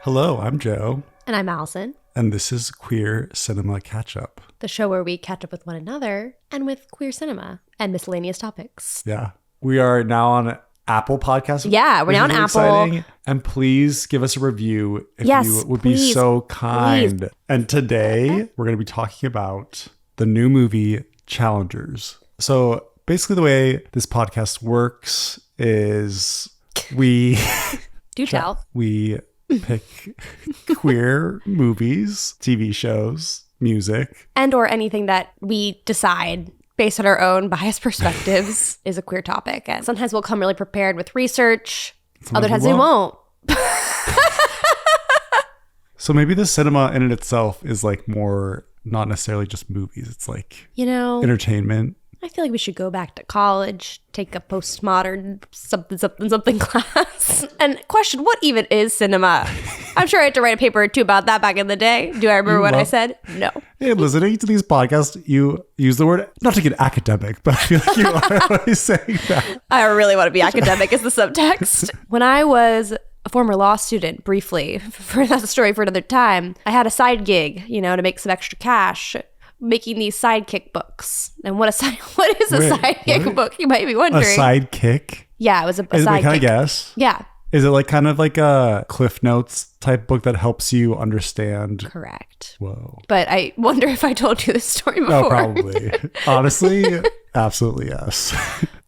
Hello, I'm Joe. And I'm Allison. And this is Queer Cinema Catchup. The show where we catch up with one another and with queer cinema and miscellaneous topics. Yeah. We are now on Apple Podcasts. Yeah, we're now on Apple. Exciting. And please give us a review if you would be so kind. Please. And today we're going to be talking about the new movie Challengers. So basically the way this podcast works is we... Do tell. We pick queer movies, TV shows, music. And or anything that we decide based on our own biased perspectives is a queer topic. And sometimes we'll come really prepared with research. Other times we won't. So maybe the cinema in itself is like more not necessarily just movies. It's like, entertainment. I feel like we should go back to college, take a postmodern something class, and question what even is cinema. I'm sure I had to write a paper or two about that back in the day. Do I remember what I said? No. Hey, listening to these podcasts, you use the word, not to get academic, but I feel like you are always saying that. I really want to be academic as the subtext. When I was a former law student, briefly, that's a story for another time, I had a side gig, to make some extra cash, making these sidekick books. And what is a sidekick book? You might be wondering. A sidekick? Yeah, it was a sidekick. Can I guess? Yeah. Is it like kind of like a Cliff Notes type book that helps you understand? Correct. Whoa. But I wonder if I told you this story before. Oh, probably. Honestly, absolutely yes.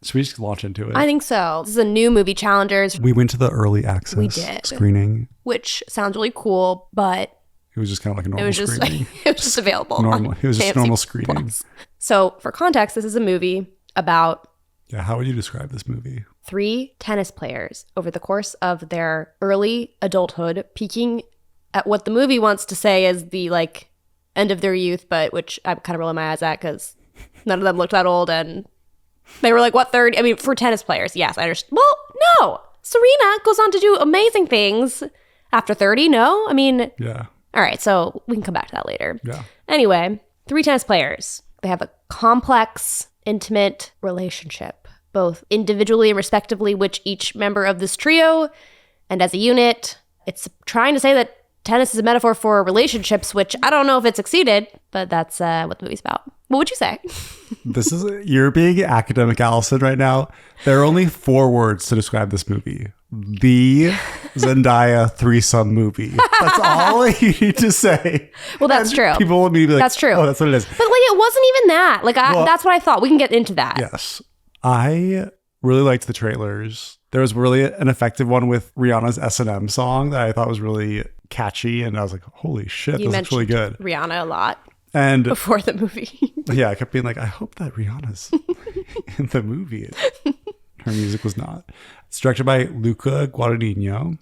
Should we just launch into it? I think so. This is a new movie, Challengers. We went to the early access screening. Which sounds really cool, but... It was just kind of like a normal screening. It was just available. It was just normal screening. Plus. So for context, this is a movie about... Yeah, how would you describe this movie? 3 tennis players over the course of their early adulthood, peaking at what the movie wants to say is the end of their youth, but which I'm kind of rolling my eyes at because none of them looked that old and they were 30? I mean, for tennis players, yes, I understand. Well, no. Serena goes on to do amazing things after 30, no? I mean... Yeah. All right, so we can come back to that later. Yeah. Anyway, 3 tennis players. They have a complex, intimate relationship, both individually and respectively, which each member of this trio and as a unit, it's trying to say that tennis is a metaphor for relationships, which I don't know if it succeeded, but that's what the movie's about. What would you say? You're being academic, Allison, right now. There are only 4 words to describe this movie. The Zendaya threesome movie. That's all you need to say. Well, that's true. People will immediately be like, that's true. Oh, that's what it is. But it wasn't even that. That's what I thought. We can get into that. Yes. I really liked the trailers. There was really an effective one with Rihanna's S&M song that I thought was really catchy. And I was like, holy shit, this looks really good. Rihanna a lot. And before the movie. Yeah, I kept being like, I hope that Rihanna's in the movie. Her music was not. It's directed by Luca Guadagnino.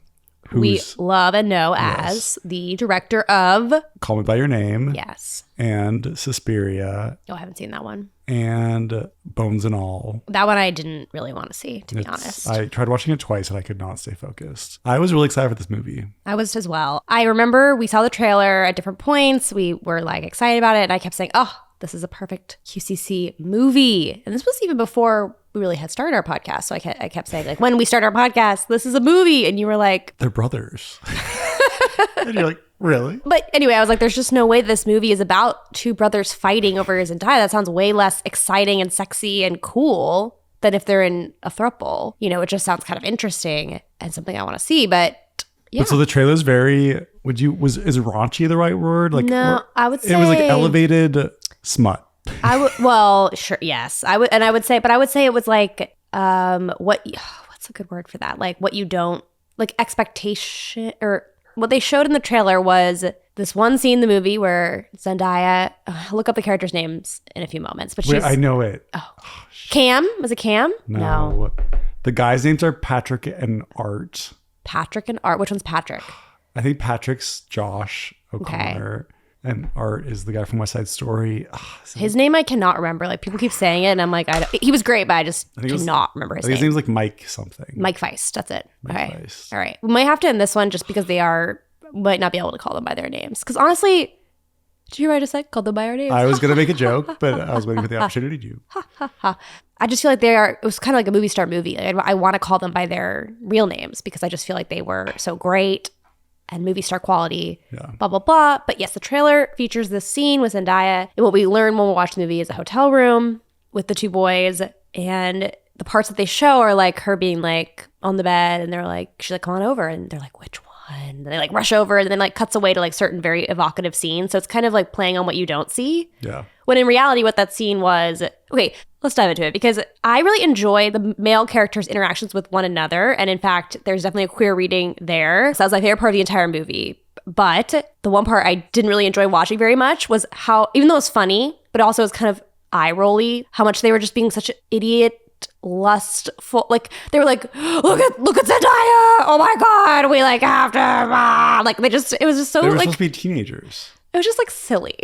We love and know as the director of Call Me By Your Name. Yes. And Suspiria. Oh, I haven't seen that one. And Bones and All. That one I didn't really want to see, to be honest. I tried watching it twice and I could not stay focused. I was really excited for this movie. I was as well. I remember we saw the trailer at different points. We were excited about it. And I kept saying, oh, this is a perfect QCC movie. And this was even before we really had started our podcast. So I kept saying, when we start our podcast, this is a movie. And you were like... They're brothers. And you're like, really? But anyway, I was like, there's just no way this movie is about 2 brothers fighting over Zendaya. That sounds way less exciting and sexy and cool than if they're in a throuple. It just sounds kind of interesting and something I want to see. But yeah. But so the trailer's very... is raunchy the right word? No, I would say... It was elevated smut. Well, sure, yes. I would say it was what's a good word for that? What you don't, expectation, or what they showed in the trailer was this one scene in the movie where Zendaya, I'll look up the characters' names in a few moments, but I know it. Oh, Cam? Was it Cam? No. The guys' names are Patrick and Art. Patrick and Art. Which one's Patrick? I think Patrick's Josh O'Connor. Okay. And Art is the guy from West Side Story. His name I cannot remember. People keep saying it, and I'm like, he was great, but I just cannot remember his name. His name's Mike something. Mike Feist. That's it. Feist. All right. We might have to end this one just because might not be able to call them by their names. Because honestly, did you hear what I just said? Call them by our names. I was going to make a joke, but I was waiting for the opportunity to. I just feel like it was kind of like a movie star movie. I want to call them by their real names because I just feel like they were so great. and movie star quality, blah, blah, blah. But yes, the trailer features this scene with Zendaya. And what we learn when we watch the movie is a hotel room with the two boys. And the parts that they show are like her being like on the bed and they're like, she's like, come on over. And they're like, which one? And they like rush over and then like cuts away to like certain very evocative scenes. So it's kind of like playing on what you don't see. Yeah. When in reality, what that scene was, okay, let's dive into it because I really enjoy the male characters' interactions with one another. And in fact, there's definitely a queer reading there. So that was my favorite part of the entire movie. But the one part I didn't really enjoy watching very much was how, even though it was funny, but also it was kind of eye-rolly, how much they were just being such an idiot, lustful, like they were like, look at Zendaya, oh my god, we like have to, like they just, it was just so they were like supposed to be teenagers. It was just like silly.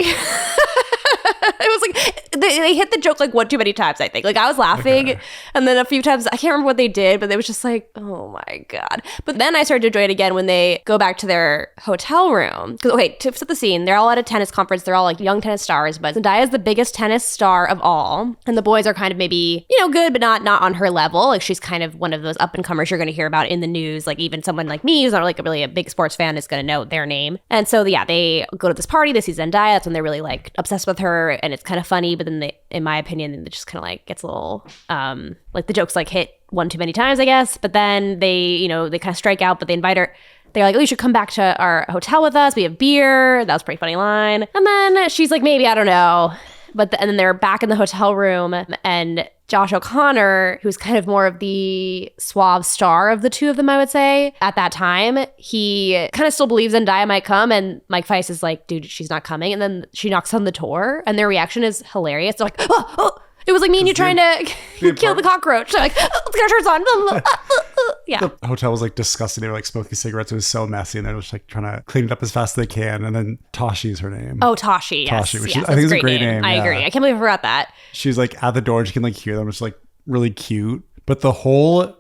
It was like they hit the joke like one too many times, I think. Like I was laughing and then a few times I can't remember what they did, but it was just like, oh my god. But then I started to enjoy it again when they go back to their hotel room. Because okay, to set the scene, they're all at a tennis conference, they're all like young tennis stars, but Zendaya is the biggest tennis star of all. And the boys are kind of maybe, you know, good, but not on her level. Like she's kind of one of those up and comers you're gonna hear about in the news. Like even someone like me who's not like really a big sports fan is gonna know their name. And so yeah, they go to this party, they see Zendaya, that's when they're really like obsessed with her and it's kind of funny, but then they, in my opinion, it just kind of like gets a little like the jokes like hit one too many times, I guess. But then they, you know, they kind of strike out, but they invite her. They're like, oh, you should come back to our hotel with us. We have beer. That was a pretty funny line. And then she's like, maybe, I don't know. But and then they're back in the hotel room and Josh O'Connor, who's kind of more of the suave star of the two of them, I would say, at that time, he kind of still believes Zendaya might come. And Mike Weiss is like, dude, she's not coming. And then she knocks on the door and their reaction is hilarious. They're like, oh. It was like me and you trying to kill the cockroach. They're like, let's get our shirts on. Yeah. The hotel was like disgusting. They were like smoking cigarettes. It was so messy. And they're just like trying to clean it up as fast as they can. And then Tashi is her name. Oh, Tashi. Yes. Tashi, which I think is a great name. I agree. I can't believe I forgot that. She's like at the door and she can like hear them. It's like really cute. But the whole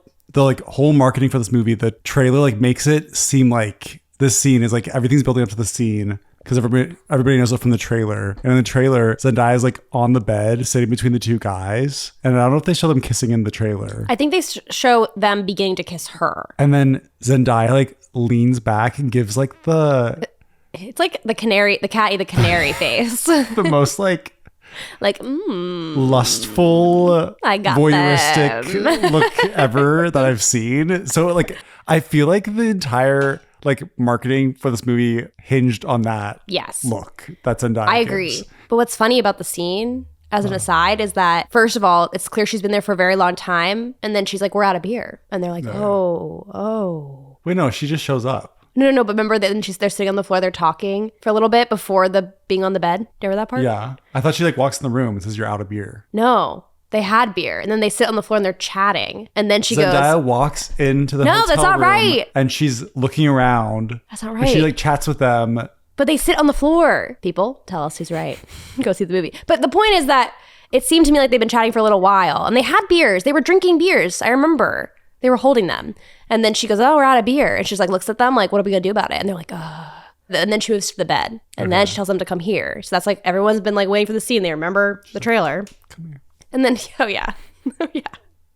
marketing for this movie, the trailer like makes it seem like this scene is like everything's building up to the scene. Because everybody knows it from the trailer. And in the trailer, Zendaya is like on the bed, sitting between the two guys. And I don't know if they show them kissing in the trailer. I think they show them beginning to kiss her. And then Zendaya like leans back and gives like the... It's like the canary face. The most like lustful, I got voyeuristic look ever that I've seen. So like, I feel like the entire... like marketing for this movie hinged on that look. That's Zendaya. I agree. But what's funny about the scene, as an aside, is that first of all, it's clear she's been there for a very long time, and then she's like, "We're out of beer," and they're like, "Oh." Wait, no, she just shows up. No. But remember that they're sitting on the floor, they're talking for a little bit before the being on the bed. Do you remember that part? Yeah, I thought she like walks in the room and says, "You're out of beer." No. They had beer, and then they sit on the floor and they're chatting, and then she goes. Zendaya walks into the hotel that's not room right. And she's looking around. That's not right. And she like chats with them. But they sit on the floor. People, tell us who's right. Go see the movie. But the point is that it seemed to me like they've been chatting for a little while, and they had beers. They were drinking beers. I remember they were holding them, and then she goes, "Oh, we're out of beer," and she's like, looks at them like, "What are we gonna do about it?" And they're like, "Ugh." And then she moves to the bed, and then she tells them to come here. So that's like everyone's been like waiting for the scene. They remember the trailer. Come here. And then, oh yeah. Yeah.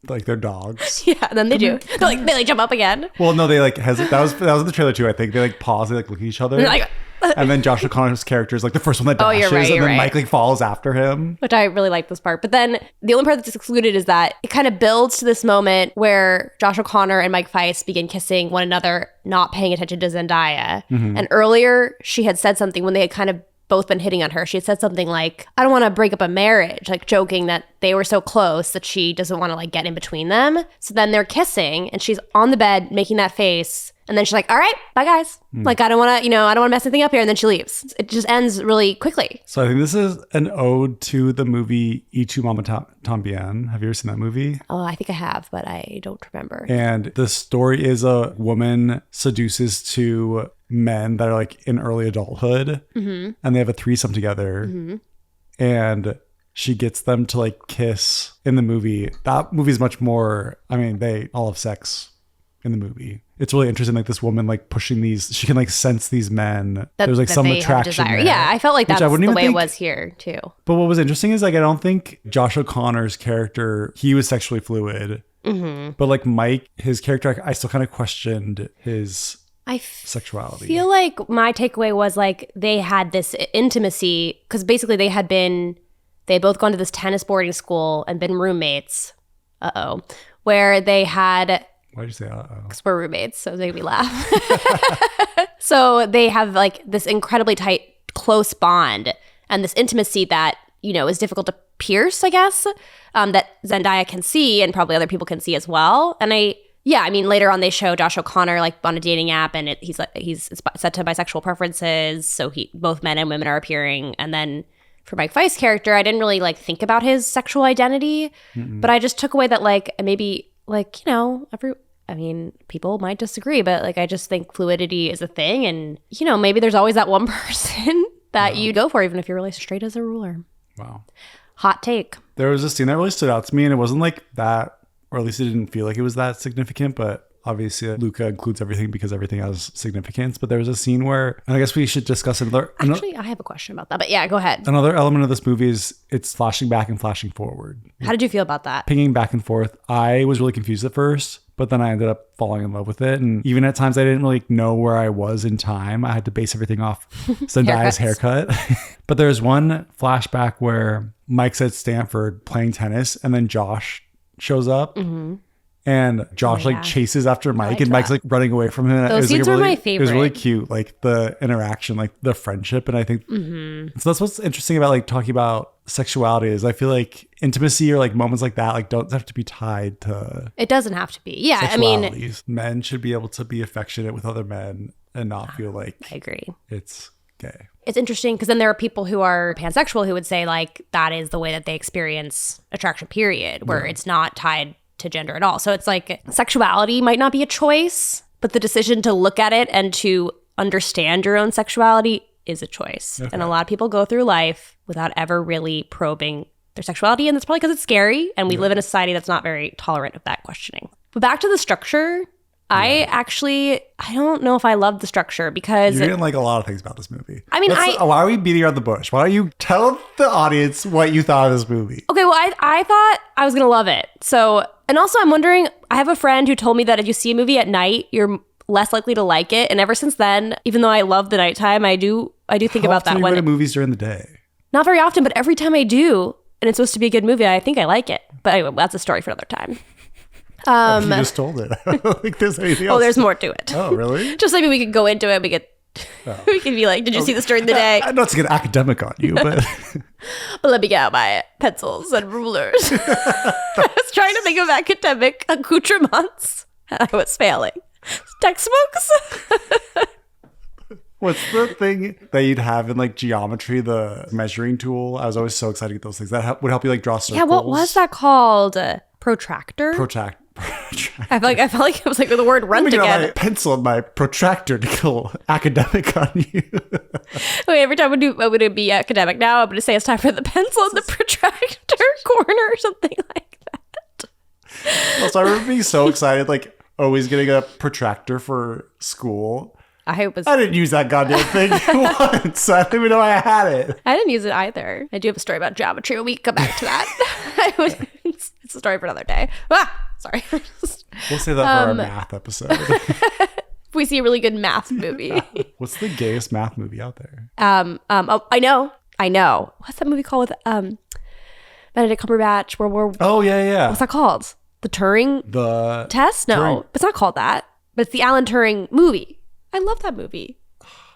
Like they're dogs. Yeah, and then they do. They jump up again. Well, no, they like hesitate. That was in the trailer too, I think. They like pause, they like look at each other. Like, and then Josh O'Connor's character is like the first one that dashes. You're right, and then Mike like follows after him. Which I really like this part. But then the only part that's excluded is that it kind of builds to this moment where Josh O'Connor and Mike Weiss begin kissing one another, not paying attention to Zendaya. Mm-hmm. And earlier she had said something when they had kind of both been hitting on her. She had said something like, I don't want to break up a marriage, like joking that they were so close that she doesn't want to like get in between them. So then they're kissing and she's on the bed making that face. And then she's like, all right, bye guys. Like, I don't want to mess anything up here. And then she leaves. It just ends really quickly. So I think this is an ode to the movie Y Tu Mamá También. Have you ever seen that movie? Oh, I think I have, but I don't remember. And the story is a woman seduces two men that are like in early adulthood, and they have a threesome together, and she gets them to like kiss in the movie. That movie is much more, I mean, they all have sex in the movie. It's really interesting, like this woman like pushing these, she can like sense these men. There's like some attraction there. Yeah, I felt like that's the way it was here too. But what was interesting is like I don't think Josh O'Connor's character, he was sexually fluid. But like Mike, his character, I still kind of questioned his sexuality. I feel like my takeaway was like they had this intimacy because basically they had both gone to this tennis boarding school and been roommates. Where they had. Why'd you say uh-oh? Because we're roommates, so it made me laugh. So they have like this incredibly tight, close bond and this intimacy that, is difficult to pierce, I guess, that Zendaya can see and probably other people can see as well. And later on they show Josh O'Connor like on a dating app and he's set to bisexual preferences. So both men and women are appearing. And then for Mike Feist's character, I didn't really like think about his sexual identity, but I just took away that like maybe like, people might disagree, but like I just think fluidity is a thing. And, maybe there's always that one person that you go for, even if you're really straight as a ruler. Wow. Hot take. There was a scene that really stood out to me, and it wasn't like that, or at least it didn't feel like it was that significant, but obviously Luca includes everything because everything has significance. But there was a scene where, and I guess we should discuss another. Actually, I have a question about that, but yeah, go ahead. Another element of this movie is it's flashing back and flashing forward. How did you feel about that? Pinging back and forth. I was really confused at first, but then I ended up falling in love with it. And even at times I didn't really know where I was in time. I had to base everything off Zendaya's haircut. But there's one flashback where Mike's at Stanford playing tennis and then Josh shows up. Mm-hmm. And Josh chases after Mike and Mike's like running away from him. Those scenes were my favorite. It was really cute, like the interaction, like the friendship. And I think so that's what's interesting about like talking about sexuality is I feel like intimacy or like moments like that like don't have to be tied to. It doesn't have to be. Yeah, I mean, men should be able to be affectionate with other men and not feel like I agree. It's gay. It's interesting because then there are people who are pansexual who would say like that is the way that they experience attraction, period, where it's not tied to gender at all. So it's like sexuality might not be a choice, but the decision to look at it and to understand your own sexuality is a choice. Okay. And a lot of people go through life without ever really probing their sexuality. And that's probably because it's scary. And we live in a society that's not very tolerant of that questioning. But back to the structure, I don't know if I love the structure because... You didn't like a lot of things about this movie. I mean, why are we beating around the bush? Why don't you tell the audience what you thought of this movie? Okay, well, I thought I was going to love it. So, and also I'm wondering, I have a friend who told me that if you see a movie at night, you're less likely to like it. And ever since then, even though I love the nighttime, I do think about that. How often do you go to movies during the day? Not very often, but every time I do, and it's supposed to be a good movie, I think I like it. But anyway, that's a story for another time. You just told it. I don't think there's anything else. Oh, there's more to it. Oh, really? Just maybe we could go into it. We could be like, did you see this during the day? Not to get academic on you, but... But let me get out my pencils and rulers. I was trying to think of academic accoutrements, and I was failing. Textbooks? What's the thing that you'd have in like geometry, the measuring tool? I was always so excited to get those things. That would help you like draw circles. Yeah, what was that called? Protractor? Protractor. I felt like it was like the word run together. Let me get my pencil and my protractor to go academic on you. Wait, every time I would be academic. Now I'm going to say it's time for the pencil and the protractor corner or something like that. Also, I remember being so excited, like always getting a protractor for school. I didn't use that goddamn thing once. I didn't even know I had it. I didn't use it either. I do have a story about geometry. We can come back to that. It's a story for another day. Sorry. We'll say that for our math episode. If we see a really good math movie. What's the gayest math movie out there? I know. What's that movie called with Benedict Cumberbatch? Oh, yeah. What's that called? The Turing test? No, Turing. It's not called that. But it's the Alan Turing movie. I love that movie.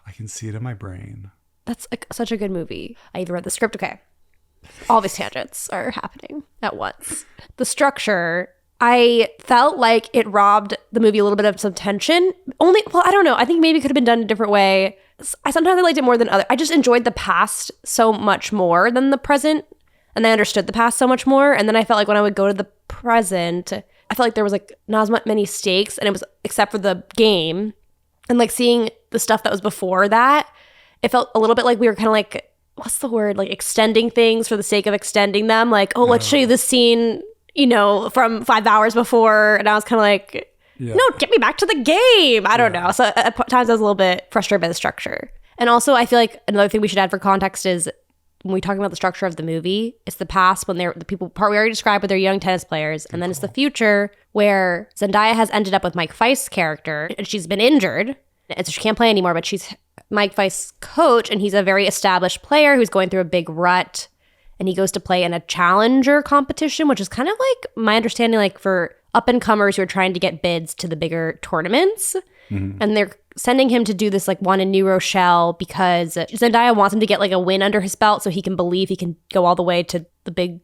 I can see it in my brain. That's such a good movie. I even read the script. Okay. All these tangents are happening at once. The structure, I felt like it robbed the movie a little bit of some tension. I don't know. I think maybe it could have been done a different way. Sometimes I liked it more than other. I just enjoyed the past so much more than the present. And I understood the past so much more. And then I felt like when I would go to the present, I felt like there was like not as many stakes. And it was, except for the game. And like seeing the stuff that was before that, it felt a little bit like we were kind of like, what's the word? Like extending things for the sake of extending them. Like, let's show you this scene, from 5 hours before. And I was kind of like, no, get me back to the game. I don't know. So at times I was a little bit frustrated by the structure. And also I feel like another thing we should add for context is when we talk about the structure of the movie, it's the past when they're the people part we already described with their young tennis players. And then it's the future where Zendaya has ended up with Mike Feist's character and she's been injured. And so she can't play anymore, but she's Mike Feist's coach, and he's a very established player who's going through a big rut. And he goes to play in a challenger competition, which is kind of like my understanding, like for up-and-comers who are trying to get bids to the bigger tournaments. Mm-hmm. And they're sending him to do this like one in New Rochelle because Zendaya wants him to get like a win under his belt so he can believe he can go all the way to the big,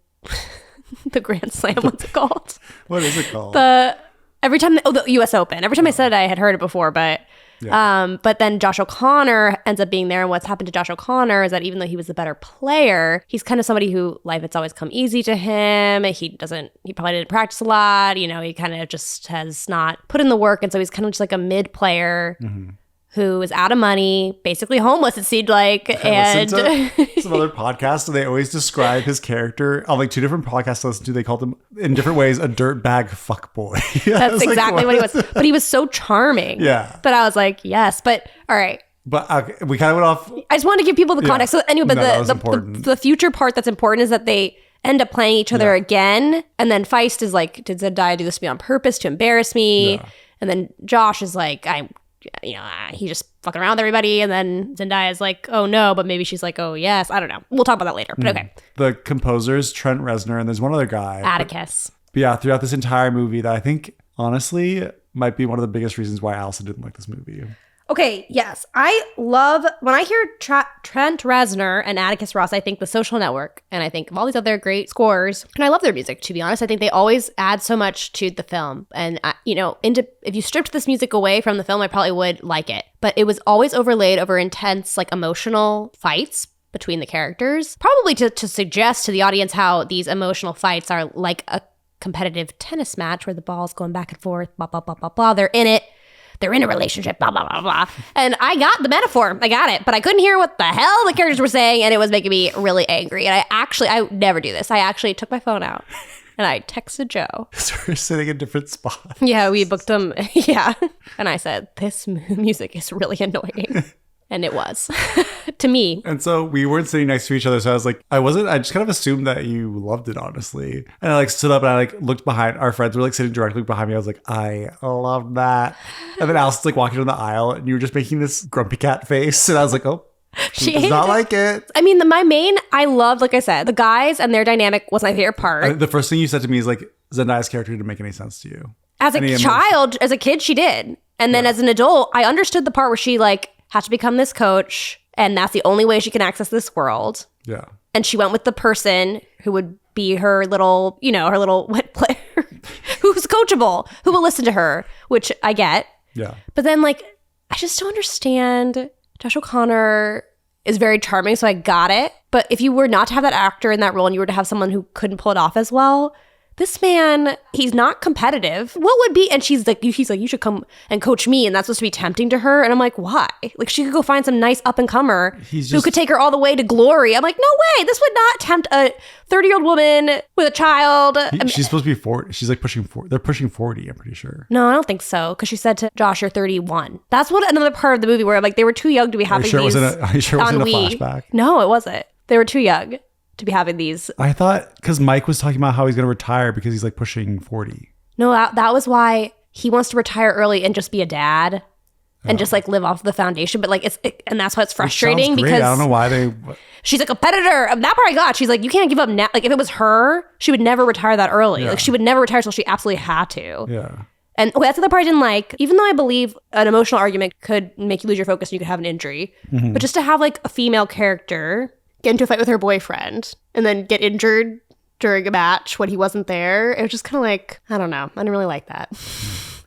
the Grand Slam. What's it called? What is it called? The U.S. Open. Every time I said it, I had heard it before, but... Yeah. But then Josh O'Connor ends up being there, and what's happened to Josh O'Connor is that even though he was the better player, he's kind of somebody who life has always come easy to him. He probably didn't practice a lot. You know, he kind of just has not put in the work, and so he's kind of just like a mid player. Mm-hmm. Who is out of money, basically homeless, it seemed like. And some other podcasts, and they always describe his character on like 2 different podcasts I listen to. They called him in different ways a dirtbag fuckboy. That's exactly what he was. But he was so charming. Yeah. But I was like, yes. But all right. But we kind of went off. I just wanted to give people the context. Yeah. So anyway, but the future part that's important is that they end up playing each other again. And then Feist is like, did Zendaya do this to me on purpose to embarrass me? Yeah. And then Josh is like, he just fucking around with everybody. And then Zendaya is like, oh no, but maybe she's like, oh yes. I don't know. We'll talk about that later, but okay. The composer's Trent Reznor, and there's one other guy. Atticus. But yeah, throughout this entire movie that I think, honestly, might be one of the biggest reasons why Allison didn't like this movie. Okay, yes. I love, when I hear Trent Reznor and Atticus Ross, I think The Social Network, and I think of all these other great scores. And I love their music, to be honest. I think they always add so much to the film. And, if you stripped this music away from the film, I probably would like it. But it was always overlaid over intense, like, emotional fights between the characters. Probably to suggest to the audience how these emotional fights are like a competitive tennis match where the ball's going back and forth, blah, blah, blah, blah, blah. They're in it. They're in a relationship, blah, blah, blah, blah. And I got the metaphor. I got it. But I couldn't hear what the hell the characters were saying, and it was making me really angry. And I never do this. I actually took my phone out, and I texted Joe. So we're sitting in different spots. Yeah, we booked them. Yeah. And I said, this music is really annoying. And it was to me. And so we weren't sitting next to each other. So I was like, I just kind of assumed that you loved it, honestly. And I like stood up and I like looked behind. Our friends were like sitting directly behind me. I was like, I love that. And then Allison's like walking down the aisle and you were just making this grumpy cat face. And I was like, oh, she does not like it. I mean, I loved, like I said, the guys and their dynamic was my favorite part. The first thing you said to me is like, Zendaya's character didn't make any sense to you. As a kid, she did. And then as an adult, I understood the part where she like, had to become this coach, and that's the only way she can access this world. Yeah. And she went with the person who would be her little, her little wet player, who's coachable, who will listen to her, which I get. Yeah. But then, like, I just don't understand. Josh O'Connor is very charming, so I got it. But if you were not to have that actor in that role and you were to have someone who couldn't pull it off as well, this man, he's not competitive. What would be? And he's like, you should come and coach me. And that's supposed to be tempting to her. And I'm like, why? Like, she could go find some nice up and comer who could take her all the way to glory. I'm like, no way. This would not tempt a 30-year-old woman with a child. She's supposed to be 40. She's like pushing 40. They're pushing 40, I'm pretty sure. No, I don't think so. Because she said to Josh, you're 31. That's what another part of the movie where like they were too young to be having these. Are you sure it wasn't a flashback? No, it wasn't. They were too young to be having these. I thought because Mike was talking about how he's going to retire because he's like pushing 40. No, that was why he wants to retire early and just be a dad and just like live off the foundation. But like and that's why it's frustrating because I don't know why she's a competitor. That part I got. She's like, you can't give up now. Like if it was her, she would never retire that early. Yeah. Like she would never retire until she absolutely had to. Yeah. And that's the other part I didn't like. Even though I believe an emotional argument could make you lose your focus and you could have an injury, but just to have like a female character get into a fight with her boyfriend and then get injured during a match when he wasn't there. It was just kind of like, I don't know. I didn't really like that.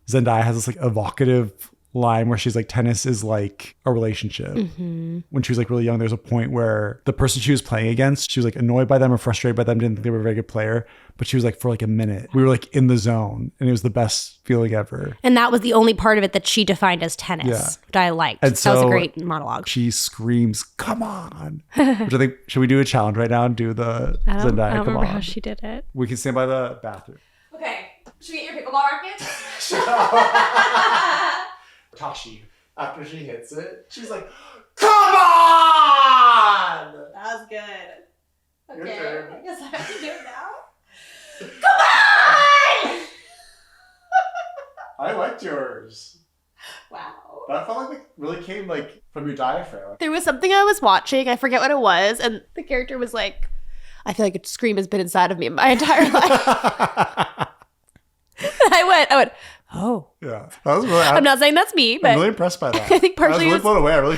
Zendaya has this like evocative line where she's like, tennis is like a relationship. Mm-hmm. When she was like really young, there's a point where the person she was playing against, she was like annoyed by them or frustrated by them, didn't think they were a very good player. But she was like, for like a minute, we were like in the zone and it was the best feeling ever. And that was the only part of it that she defined as tennis, which I liked. And so that was a great monologue. She screams, come on. Which I think, should we do a challenge right now and do the Zendaya, come on? I don't remember how she did it. We can stand by the bathroom. Okay. Should we get your pickleball racket? Tashi, after she hits it, she's like, come on! That was good. Okay. Your turn. I guess I have to do it now. Come on! I liked yours. Wow. That felt like it really came like from your diaphragm. There was something I was watching, I forget what it was, and the character was like, I feel like a scream has been inside of me my entire life. I went, oh. Yeah. That was really, I'm not saying that's me, but I'm really impressed by that. I think partially I was really blown away. I really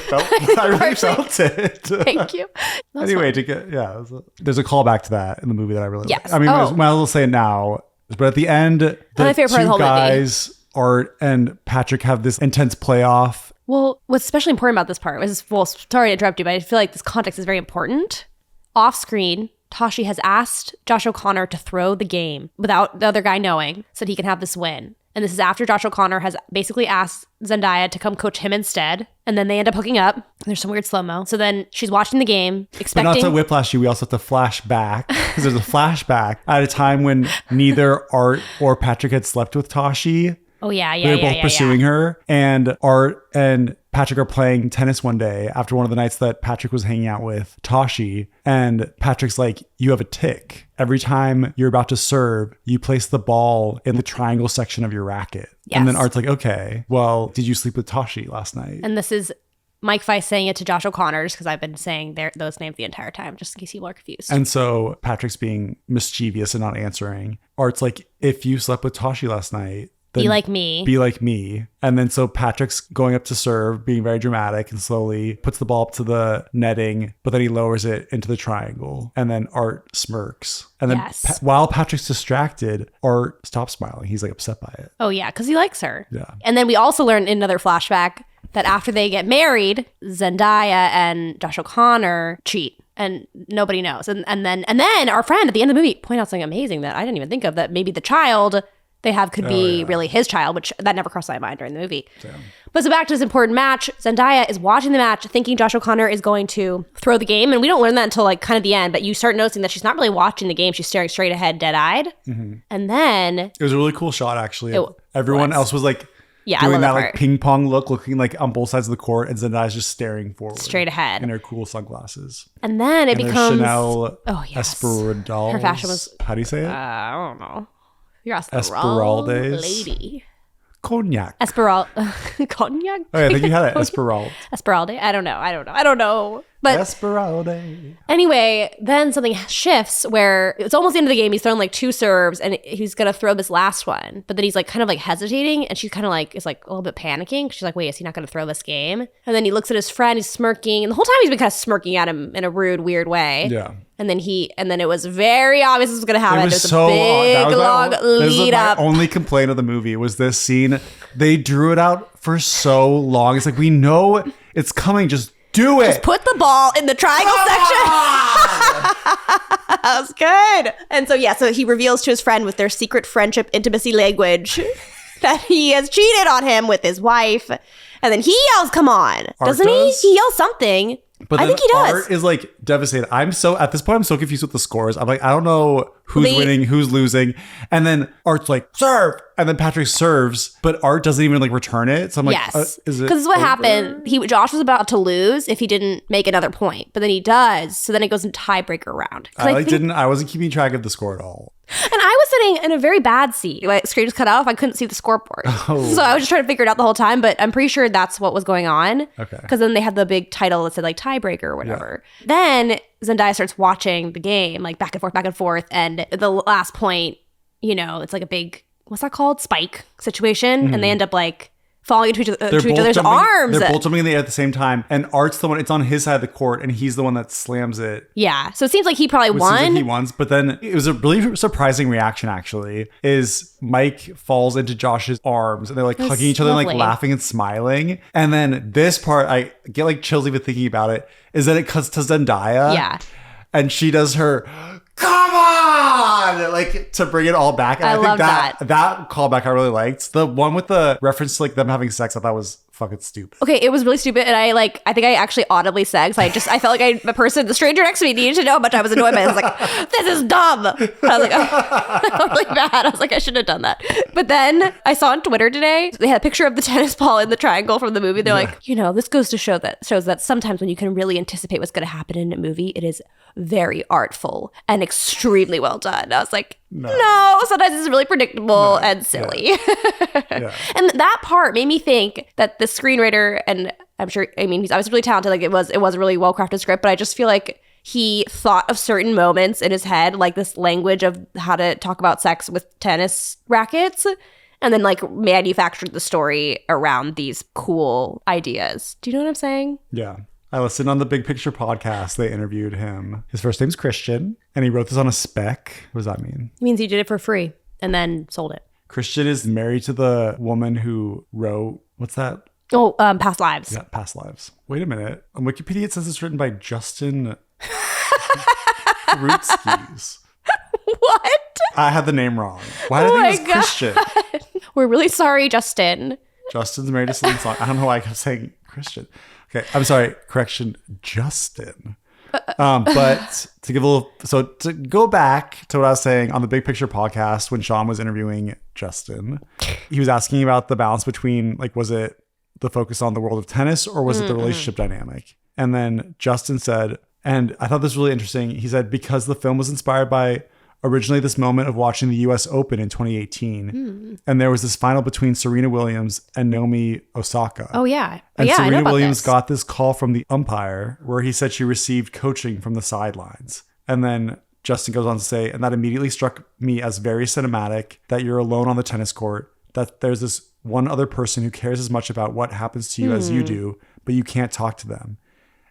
felt it. Thank you. Anyway, there's a callback to that in the movie that I really like. Yes. I mean, might as well say it now. But at the end, the my favorite part of the two whole guys, Art and Patrick, have this intense playoff. Well, what's especially important about this part was, well, sorry to interrupt you, but I feel like this context is very important. Off screen, Tashi has asked Josh O'Connor to throw the game without the other guy knowing so that he can have this win. And this is after Josh O'Connor has basically asked Zendaya to come coach him instead. And then they end up hooking up. There's some weird slow-mo. So then she's watching the game, expecting... But not to whiplash you, we also have to flash back. Because there's a flashback at a time when neither Art or Patrick had slept with Tashi. Oh, yeah. They're both pursuing her. And Art and Patrick are playing tennis one day after one of the nights that Patrick was hanging out with Tashi. And Patrick's like, you have a tick. Every time you're about to serve, you place the ball in the triangle section of your racket. Yes. And then Art's like, okay, well, did you sleep with Tashi last night? And this is Mike Weiss saying it to Josh O'Connor, just because I've been saying those names the entire time, just in case people are confused. And so Patrick's being mischievous and not answering. Art's like, if you slept with Tashi last night, then be like me. Be like me. And then so Patrick's going up to serve, being very dramatic, and slowly puts the ball up to the netting, but then he lowers it into the triangle. And then Art smirks. And then while Patrick's distracted, Art stops smiling. He's like upset by it. Oh, yeah, because he likes her. Yeah. And then we also learn in another flashback that after they get married, Zendaya and Josh O'Connor cheat. And nobody knows. And then our friend at the end of the movie pointed out something amazing that I didn't even think of, that maybe the child they have could be really his child, which that never crossed my mind during the movie. Damn. But so back to this important match, Zendaya is watching the match thinking Josh O'Connor is going to throw the game. And we don't learn that until like kind of the end, but you start noticing that she's not really watching the game. She's staring straight ahead, dead-eyed. Mm-hmm. And then... It was a really cool shot, actually. Everyone else was like... Yeah, doing that like ping pong look, looking like on both sides of the court, and Zayendaya's just staring forward, straight ahead, in her cool sunglasses. And then it becomes Chanel Esmeralda. Her fashion was, how do you say it? I don't know. You're asking the wrong lady. Cognac. Cognac? Oh, yeah, I think you had it. Esmeralda. I don't know. But Esmeralda. Anyway, then something shifts where it's almost the end of the game. He's thrown like 2 serves and he's going to throw this last one. But then he's like kind of like hesitating, and she's kind of like, is like a little bit panicking. She's like, wait, is he not going to throw this game? And then he looks at his friend, he's smirking. And the whole time he's been kind of smirking at him in a rude, weird way. Yeah. And then it was very obvious this was going to happen. It was so long lead up. My only complaint of the movie was this scene. They drew it out for so long. It's like, we know it's coming. Just do it. Just put the ball in the triangle section. That was good. And so he reveals to his friend with their secret friendship intimacy language that he has cheated on him with his wife. And then he yells, come on. Doesn't he? He yells something. But I think he does. Art is like devastated. At this point, I'm so confused with the scores. I'm like, I don't know who's winning, who's losing. And then Art's like, serve. And then Patrick serves, but Art doesn't even like return it. So I'm like, yes. Is it? Because this is what happened. Josh was about to lose if he didn't make another point, but then he does. So then it goes into tiebreaker round. I wasn't keeping track of the score at all. And I was sitting in a very bad seat. My screen was cut off. I couldn't see the scoreboard. Oh. So I was just trying to figure it out the whole time, but I'm pretty sure that's what was going on. Okay. Because then they had the big title that said like tiebreaker or whatever. Yeah. Then Zendaya starts watching the game, like back and forth. And the last point, it's like a big, what's that called? Spike situation. Mm-hmm. And they end up like falling into each other's arms. They're both jumping in the air at the same time. And Art's the one, it's on his side of the court, and he's the one that slams it. Yeah. So it seems like he probably won. Seems like he won. But then it was a really surprising reaction, actually, is Mike falls into Josh's arms, and they're like hugging each other and like laughing and smiling. And then this part, I get like chills even thinking about it, is that it cuts to Zendaya. Yeah. And she does her, come on, like to bring it all back. And I think that callback I really liked. The one with the reference to like them having sex, I thought was fucking stupid. Okay, it was really stupid, and I think I actually audibly said, so I felt like the stranger next to me needed to know how much I was annoyed by it. I was like, this is dumb. I was like, I felt really bad. I was like, I shouldn't have done that. But then I saw on Twitter today, they had a picture of the tennis ball in the triangle from the movie. They're like, this goes to shows that sometimes when you can really anticipate what's going to happen in a movie, it is very artful and extremely well done. I was like, No, sometimes it's really predictable and silly. Yeah. And that part made me think that the screenwriter, and I'm sure, I mean, he's obviously really talented. Like it was a really well-crafted script, but I just feel like he thought of certain moments in his head, like this language of how to talk about sex with tennis rackets, and then like manufactured the story around these cool ideas. Do you know what I'm saying? Yeah. I listened on the Big Picture podcast. They interviewed him. His first name's Christian, and he wrote this on a spec. What does that mean? It means he did it for free and then sold it. Christian is married to the woman who wrote, what's that? Oh, Past Lives. Yeah, Past Lives. Wait a minute. On Wikipedia, it says it's written by Justin Rutskis. What? I had the name wrong. Why did I think it was Christian? We're really sorry, Justin. Justin's married to Celine Song. I don't know why I kept saying Christian. Okay, I'm sorry. Correction, Justin. But to give a little, so to go back to what I was saying on the Big Picture podcast when Sean was interviewing Justin, he was asking about the balance between, like, was it the focus on the world of tennis or was it the relationship dynamic? And then Justin said, and I thought this was really interesting. He said, because the film was inspired by originally this moment of watching the US Open in 2018. And there was this final between Serena Williams and Naomi Osaka. Oh, yeah. And yeah, Serena Williams got this call from the umpire where he said she received coaching from the sidelines. And then Justin goes on to say, and that immediately struck me as very cinematic, that you're alone on the tennis court, that there's this one other person who cares as much about what happens to you as you do, but you can't talk to them.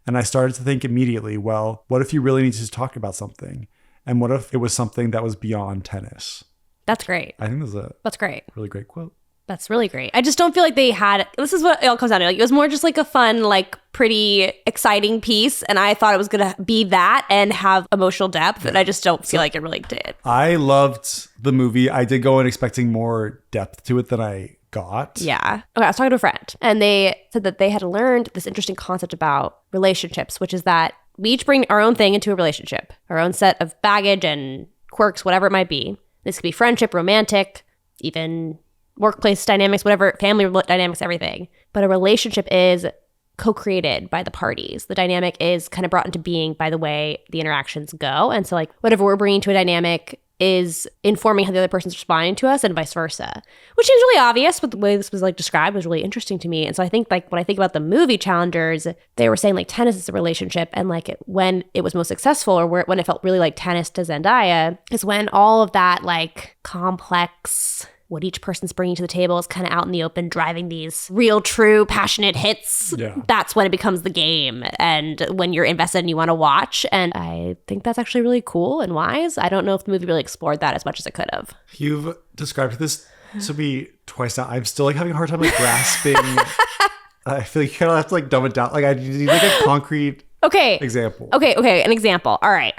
And I started to think immediately, well, what if you really need to talk about something? And what if it was something that was beyond tennis? That's great. I think that's great. Really great quote. That's really great. I just don't feel like they had, this is what it all comes down to. Like, it was more just like a fun, like pretty exciting piece. And I thought it was going to be that and have emotional depth. And I just don't feel like it really did. I loved the movie. I did go in expecting more depth to it than I got. Yeah. Okay, I was talking to a friend and they said that they had learned this interesting concept about relationships, which is that we each bring our own thing into a relationship, our own set of baggage and quirks, whatever it might be. This could be friendship, romantic, even workplace dynamics, whatever, family dynamics, everything. But a relationship is co-created by the parties. The dynamic is kind of brought into being by the way the interactions go. And so like whatever we're bringing to a dynamic is informing how the other person's responding to us and vice versa, which seems really obvious, but the way this was like described was really interesting to me. And so I think like when I think about the movie Challengers, they were saying like tennis is a relationship, and like when it was most successful or when it felt really like tennis to Zendaya is when all of that like complex, what each person's bringing to the table is kind of out in the open, driving these real, true, passionate hits. Yeah. That's when it becomes the game and when you're invested and you want to watch. And I think that's actually really cool and wise. I don't know if the movie really explored that as much as it could have. You've described this to me twice now. I'm still like having a hard time like grasping. I feel like you kind of have to like dumb it down. Like I need like a concrete example. Okay. An example. All right.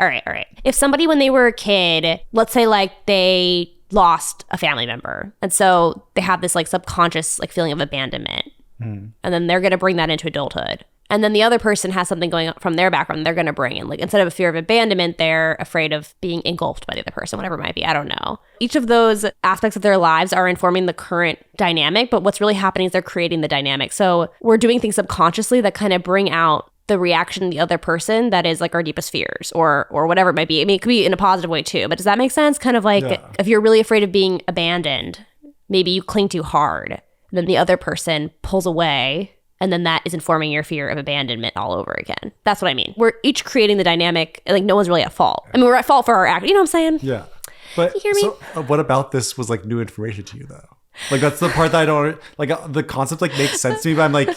If somebody, when they were a kid, let's say like they lost a family member. And so they have this like subconscious like feeling of abandonment. And then they're going to bring that into adulthood. And then the other person has something going on from their background they're going to bring in. Like instead of a fear of abandonment, they're afraid of being engulfed by the other person, whatever it might be. I don't know. Each of those aspects of their lives are informing the current dynamic, but what's really happening is they're creating the dynamic. So we're doing things subconsciously that kind of bring out the reaction of the other person that is like our deepest fears or whatever it might be. I mean, it could be in a positive way too, but does that make sense? Kind of like if you're really afraid of being abandoned, maybe you cling too hard, and then the other person pulls away, and then that is informing your fear of abandonment all over again. That's what I mean. We're each creating the dynamic, like no one's really at fault. I mean, we're at fault for our act. You know what I'm saying? Yeah. But you hear me? So what about this was like new information to you though? Like that's the part that I don't, like the concept like makes sense to me, but I'm like,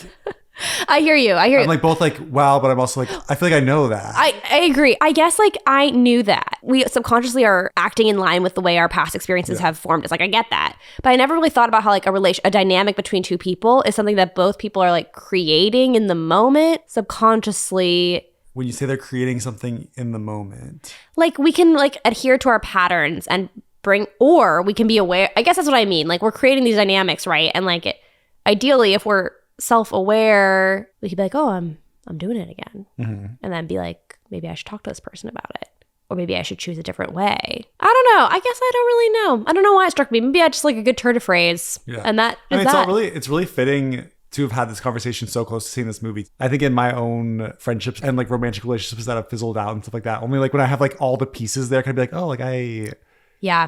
I hear you. I'm like both like, wow, but I'm also like, I feel like I know that. I agree. I guess like I knew that. We subconsciously are acting in line with the way our past experiences have formed us. Like I get that. But I never really thought about how like a dynamic between two people is something that both people are like creating in the moment subconsciously. When you say they're creating something in the moment. Like we can like adhere to our patterns and or we can be aware. I guess that's what I mean. Like we're creating these dynamics, right? And like ideally if we're self-aware, we could be like, oh, I'm doing it again. And then be like, maybe I should talk to this person about it. Or maybe I should choose a different way. I don't know. I guess I don't really know. I don't know why it struck me. Maybe I just like a good turn of phrase. Yeah. And that is it's really fitting to have had this conversation so close to seeing this movie. I think in my own friendships and like romantic relationships that have fizzled out and stuff like that, only like when I have like all the pieces there, I can be like, oh, like I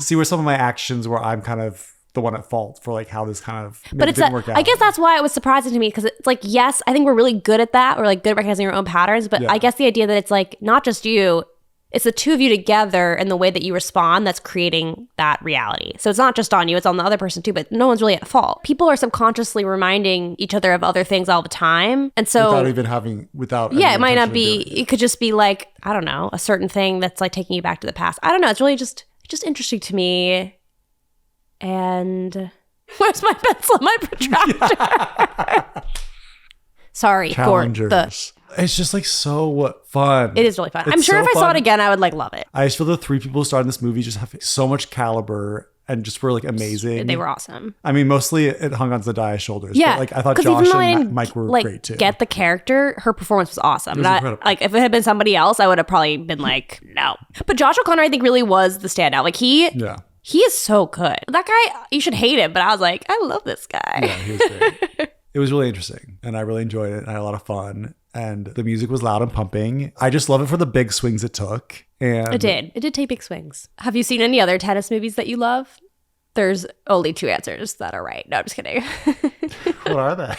see where some of my actions where I'm kind of the one at fault for like how this kind of didn't work out. I guess that's why it was surprising to me, because it's like, yes, I think we're really good at that. We're like good at recognizing your own patterns, but I guess the idea that it's like not just you, it's the two of you together and the way that you respond that's creating that reality. So it's not just on you, it's on the other person too, but no one's really at fault. People are subconsciously reminding each other of other things all the time. And so it might not be, it could just be like, I don't know, a certain thing that's like taking you back to the past. I don't know. It's really just interesting to me. And where's my pencil and my protractor? Sorry Challengers. for the... It's just like so fun. It is really fun. I'm sure if I saw it again, I would like love it. I just feel the three people who starred in this movie just have so much caliber and just were like amazing. They were awesome. I mean, mostly it hung on Zendaiya's shoulders. Yeah. But like I thought Josh and Mike were great too. Get the character, her performance was awesome. It was like if it had been somebody else, I would have probably been like, no. But Josh O'Connor, I think, really was the standout. Like he is so good. That guy, you should hate him, but I was like, I love this guy. Yeah, he was great. It was really interesting and I really enjoyed it. I had a lot of fun. And the music was loud and pumping. I just love it for the big swings it took. And It did take big swings. Have you seen any other tennis movies that you love? There's only two answers that are right. No, I'm just kidding. What are they?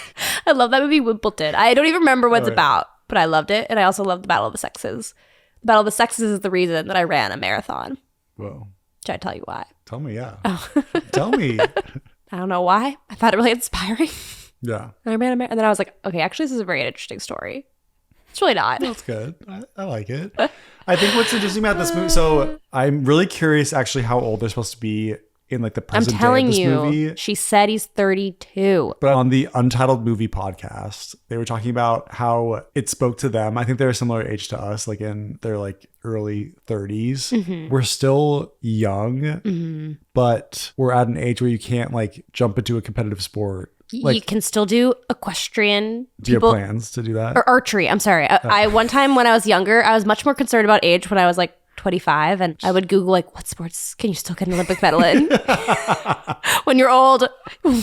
I love that movie Wimbledon. I don't even remember what it's about, but I loved it. And I also loved the Battle of the Sexes. The Battle of the Sexes is the reason that I ran a marathon. Whoa. Should I tell you why? Tell me, yeah. Oh. Tell me. I don't know why. I found it really inspiring. Yeah. And I ran a marathon. And then I was like, okay, actually, this is a very interesting story. It's really not. That's good. I like it. I think what's interesting about this movie, so I'm really curious actually how old they're supposed to be in like the present day of this movie. She said he's 32. But on the Untitled Movie podcast, they were talking about how it spoke to them. I think they're a similar age to us, like in their like early 30s. Mm-hmm. We're still young, but we're at an age where you can't like jump into a competitive sport. Like, you can still do equestrian. Do you have plans to do that? Or archery. I'm sorry. I one time when I was younger, I was much more concerned about age when I was like 25, and I would Google like, what sports can you still get an Olympic medal in? When you're old,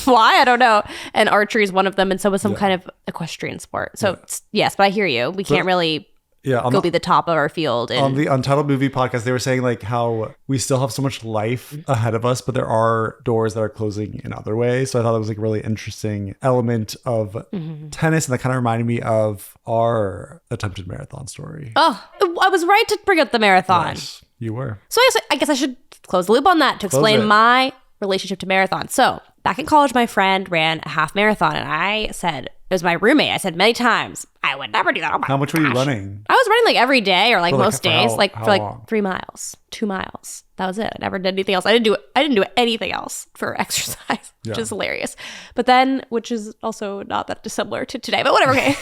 why? I don't know. And archery is one of them, and so was some kind of equestrian sport. So yes, but I hear you. We can't really be the top of our field. On the Untitled Movie podcast, they were saying like how we still have so much life ahead of us, but there are doors that are closing in other ways. So I thought it was like a really interesting element of tennis. And that kind of reminded me of our attempted marathon story. Oh, I was right to bring up the marathon. Yes, you were. So I guess I should close the loop on that to explain my relationship to marathons. So back in college, my friend ran a half marathon, and I said, it was my roommate. I said many times, I would never do that. Oh my How much were you running? I was running like every day or like most days, like how for like long? 3 miles, 2 miles. That was it. I never did anything else. I didn't do anything else for exercise, which is hilarious. But then, which is also not that dissimilar to today, but whatever. Okay.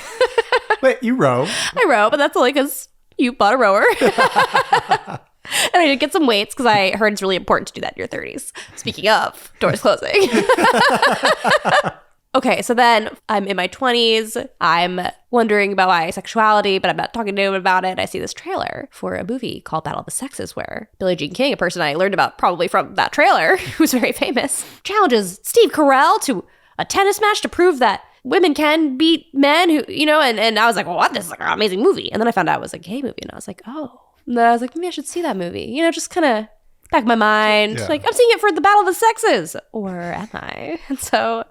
Wait, you row? I row, but that's only because you bought a rower. And I did get some weights because I heard it's really important to do that in your 30s. Speaking of, doors closing. Okay, so then I'm in my 20s. I'm wondering about my sexuality, but I'm not talking to anyone about it. I see this trailer for a movie called Battle of the Sexes where Billie Jean King, a person I learned about probably from that trailer, who's very famous, challenges Steve Carell to a tennis match to prove that women can beat men who, and I was like, well, what? This is like an amazing movie. And then I found out it was a gay movie, and I was like, oh. And then I was like, maybe I should see that movie. just kind of back of my mind. Like, I'm seeing it for the Battle of the Sexes. Or am I? And so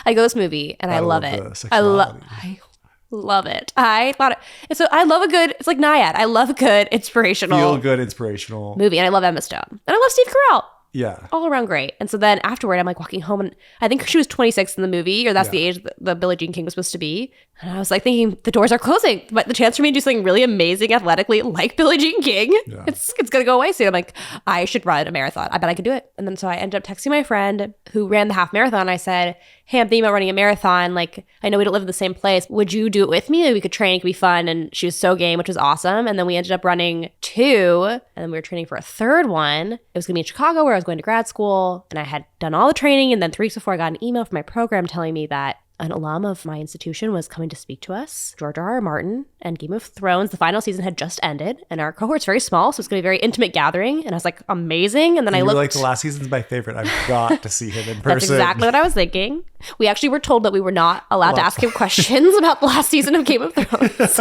I go to this movie, and I love it. I love it. I thought it. So I love it's like Naiad. I love a good inspirational. Feel good inspirational. Movie. And I love Emma Stone. And I love Steve Carell. Yeah. All around great. And so then afterward, I'm like walking home, and I think she was 26 in the movie, or that's the age that the Billie Jean King was supposed to be. And I was like thinking, the doors are closing, but the chance for me to do something really amazing athletically like Billie Jean King, it's going to go away soon. I'm like, I should run a marathon. I bet I could do it. And then so I ended up texting my friend who ran the half marathon. I said, hey, I'm thinking about running a marathon. Like, I know we don't live in the same place. Would you do it with me? Maybe we could train. It could be fun. And she was so game, which was awesome. And then we ended up running 2. And then we were training for a third one. It was going to be in Chicago where I was going to grad school. And I had done all the training. And then 3 weeks before, I got an email from my program telling me that an alum of my institution was coming to speak to us. George R.R. Martin and Game of Thrones, the final season had just ended, and our cohort's very small, so it's going to be a very intimate gathering. And I was like, amazing. And then I looked. Like, the last season's my favorite. I've got to see him in person. That's exactly what I was thinking. We actually were told that we were not allowed to ask him questions about the last season of Game of Thrones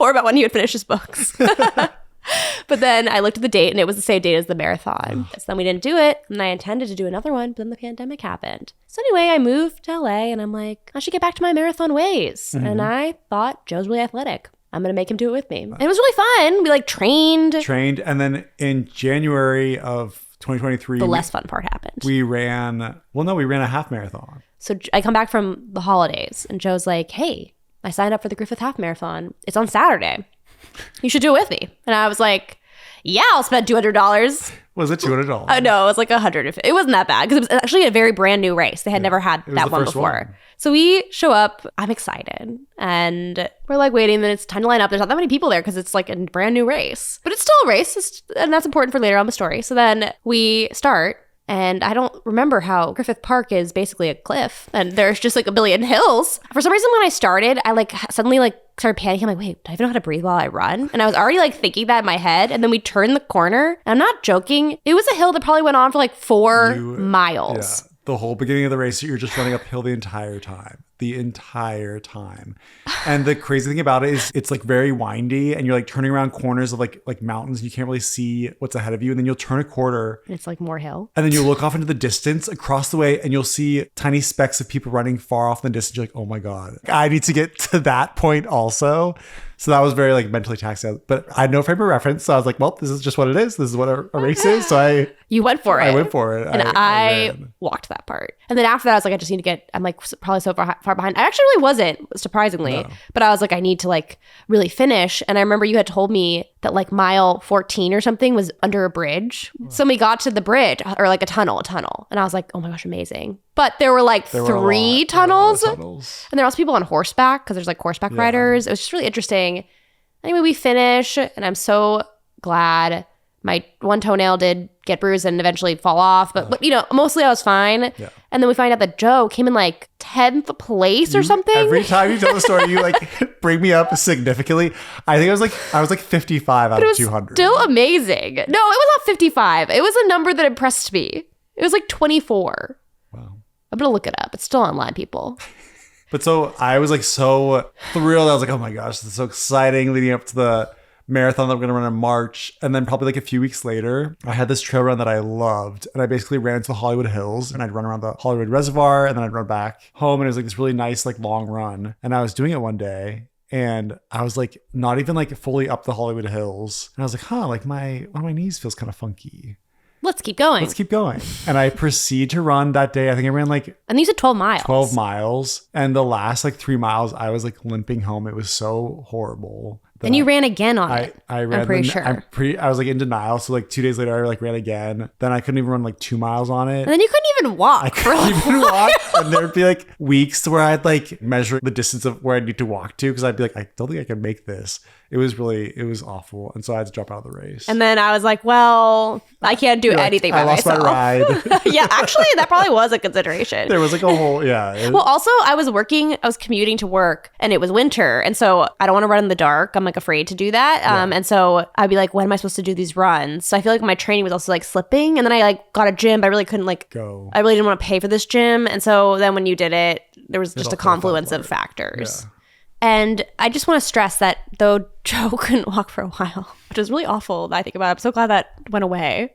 or about when he would finish his books. But then I looked at the date and it was the same date as the marathon. So then we didn't do it. And I intended to do another one, but then the pandemic happened. So anyway, I moved to LA and I'm like, I should get back to my marathon ways. And I thought Joe's really athletic. I'm going to make him do it with me. And it was really fun. We like trained. And then in January of 2023, the less fun part happened. We ran a half marathon. So I come back from the holidays and Joe's like, hey, I signed up for the Griffith Half Marathon. It's on Saturday. You should do it with me. And I was like, yeah, I'll spend $200. Was it $200? No, it was like $150. It wasn't that bad because it was actually a very brand new race. They had never had that one before. So we show up. I'm excited. And we're like waiting. Then it's time to line up. There's not that many people there because it's like a brand new race. But it's still a race. And that's important for later on the story. So then we start. And I don't remember how Griffith Park is basically a cliff. And there's just like a billion hills. For some reason, when I started, I like suddenly like started panicking. I'm like, wait, do I even know how to breathe while I run? And I was already like thinking that in my head. And then we turned the corner. And I'm not joking. It was a hill that probably went on for like 4 miles. Yeah. The whole beginning of the race, you're just running uphill the entire time. And the crazy thing about it is it's like very windy and you're like turning around corners of like mountains. You can't really see what's ahead of you. And then you'll turn a corner. And it's like more hill. And then you'll look off into the distance across the way and you'll see tiny specks of people running far off in the distance. You're like, oh my God, I need to get to that point also. So that was very like mentally taxing. But I had no frame of reference. So I was like, well, this is just what it is. This is what a race is. So You went for it. I went for it. And I walked that part. And then after that, I was like, I just need to get, I'm like probably so far behind. I actually really wasn't, surprisingly. No. But I was like, I need to like really finish. And I remember you had told me that like mile 14 or something was under a bridge. So we got to the bridge or like a tunnel. And I was like, oh my gosh, amazing. But there were like 3 tunnels. And there were also people on horseback because there's like horseback riders. It was just really interesting. Anyway, we finish and I'm so glad. My one toenail did get bruised and eventually fall off. But you know, mostly I was fine. Yeah. And then we find out that Joe came in like 10th place or something. Every time you tell the story, you like bring me up significantly. I think I was like 55 out of 200. Still amazing. No, it was not 55. It was a number that impressed me. It was like 24. Wow. I'm going to look it up. It's still online, people. But so I was like so thrilled. I was like, oh my gosh, this is so exciting leading up to the marathon that we're going to run in March. And then probably like a few weeks later, I had this trail run that I loved. And I basically ran into the Hollywood Hills and I'd run around the Hollywood Reservoir and then I'd run back home. And it was like this really nice, like long run. And I was doing it one day and I was like, not even like fully up the Hollywood Hills. And I was like, like one of my knees feels kind of funky. Let's keep going. And I proceed to run that day. I think I ran like... And these are 12 miles. 12 miles. And the last like 3 miles, I was like limping home. It was so horrible. And you ran again on it. I ran. I'm pretty sure. I was like in denial. So like 2 days later, I like ran again. Then I couldn't even run like 2 miles on it. And then you couldn't even walk. I couldn't even walk. And there'd be like weeks where I'd like measure the distance of where I need to walk to. Cause I'd be like, I don't think I can make this. It was awful. And so I had to drop out of the race. And then I was like, well, I can't do anything by myself. I lost my ride. Yeah, actually, that probably was a consideration. There was like a whole, Well, also, I was commuting to work and it was winter. And so I don't want to run in the dark. I'm like afraid to do that. And so I'd be like, when am I supposed to do these runs? So I feel like my training was also like slipping. And then I like got a gym, but I really couldn't like go. I really didn't want to pay for this gym. And so then when you did it, there was just a confluence of factors. Yeah. And I just want to stress that though Joe couldn't walk for a while, which was really awful that I think about it. I'm so glad that went away.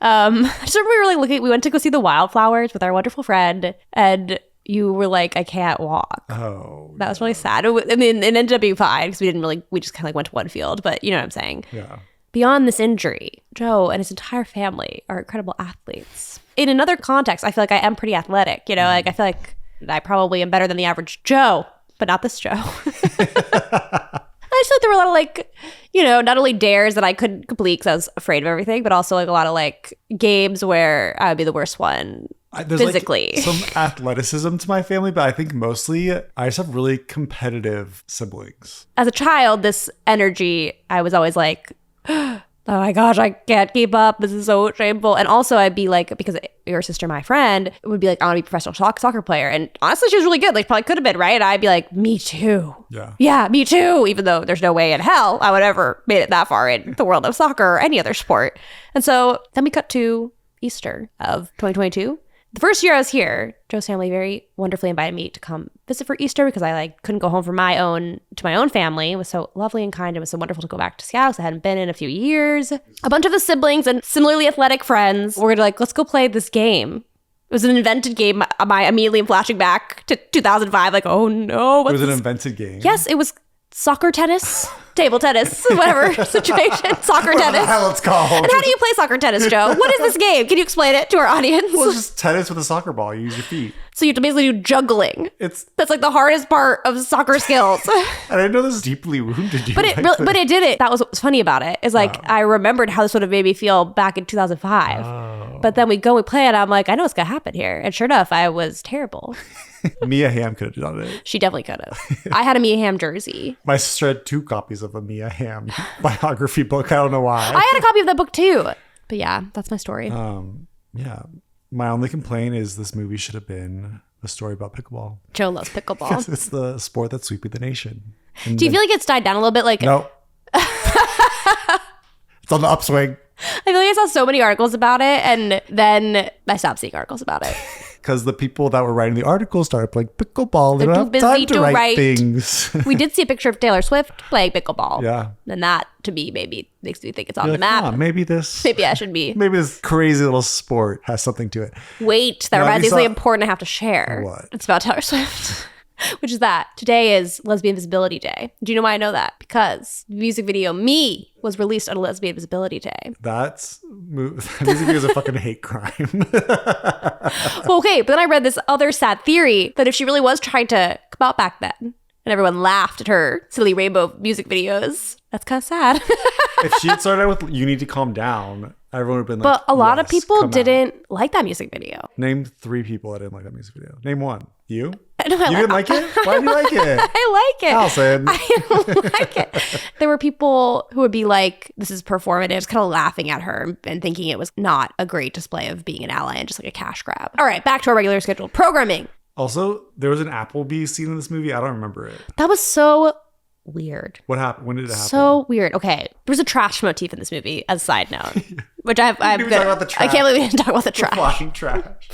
I just remember we went to go see the wildflowers with our wonderful friend and you were like, I can't walk. Oh. That was really sad. I mean, it ended up being fine because we just kind of like went to one field, but you know what I'm saying? Yeah. Beyond this injury, Joe and his entire family are incredible athletes. In another context, I feel like I am pretty athletic, you know, like I feel like I probably am better than the average Joe. But not this Joe. I just feel like there were a lot of like, you know, not only dares that I couldn't complete because I was afraid of everything, but also like a lot of like games where I would be the worst one there's physically. Like some athleticism to my family, but I think mostly I just have really competitive siblings. As a child, this energy, I was always like, oh my gosh, I can't keep up. This is so shameful. And also I'd be like, because your sister, my friend, would be like, I want to be a professional soccer player. And honestly, she was really good. Like probably could have been, right? And I'd be like, me too. Yeah, me too. Even though there's no way in hell I would ever made it that far in the world of soccer or any other sport. And so then we cut to Easter of 2022. The first year I was here, Joe's family very wonderfully invited me to come visit for Easter because I couldn't go home to my own family. It was so lovely and kind. It was so wonderful to go back to Seattle because I hadn't been in a few years. A bunch of the siblings and similarly athletic friends were let's go play this game. It was an invented game. I immediately am flashing back to 2005. Oh no. It was an invented game? Yes, it was soccer, tennis, table tennis, whatever situation. Soccer, tennis. What the hell it's called. And how do you play soccer, tennis, Joe? What is this game? Can you explain it to our audience? Well, it's just tennis with a soccer ball. You use your feet. So you have to basically do juggling. That's the hardest part of soccer skills. I didn't know this deeply wounded you. But it did it. That was what was funny about it. Is I remembered how this would have made me feel back in 2005. Oh. But then we play it. I'm I know what's going to happen here. And sure enough, I was terrible. Mia Hamm could have done it. She definitely could have. I had a Mia Hamm jersey. My sister had 2 copies of a Mia Hamm biography book. I don't know why. I had a copy of that book too. But yeah, that's my story. Yeah. My only complaint is this movie should have been a story about pickleball. Joe loves pickleball. It's the sport that's sweeping the nation. And do you feel like it's died down a little bit? No. It's on the upswing. I feel like I saw so many articles about it, and then I stopped seeing articles about it. Because the people that were writing the articles started playing pickleball. They don't have time to write things. We did see a picture of Taylor Swift playing pickleball. Yeah. And that, to me, maybe makes me think it's on the map. Maybe I should be. Maybe this crazy little sport has something to it. Wait, that reminds me of something important I have to share. What? It's about Taylor Swift. Which is that today is Lesbian Visibility Day. Do you know why I know that? Because the music video Me was released on Lesbian Visibility Day. Music video is a fucking hate crime. Well, okay, but then I read this other sad theory that if she really was trying to come out back then and everyone laughed at her silly rainbow music videos, that's kind of sad. If she had started out with You Need to Calm Down, everyone would have been but a lot of people didn't like that music video. Name 3 people that didn't like that music video. Name 1. You? You didn't like it? Why did you like it? I like it. Allison. I don't like it. There were people who would be like, this is performative, kind of laughing at her and thinking it was not a great display of being an ally and just a cash grab. All right, back to our regular scheduled programming. Also, there was an Applebee's scene in this movie. I don't remember it. That was so weird. What happened? When did it happen? So weird. Okay. There was a trash motif in this movie, as a side note. Which I'm talk about the trash. I can't believe we didn't talk about the trash. Flying trash.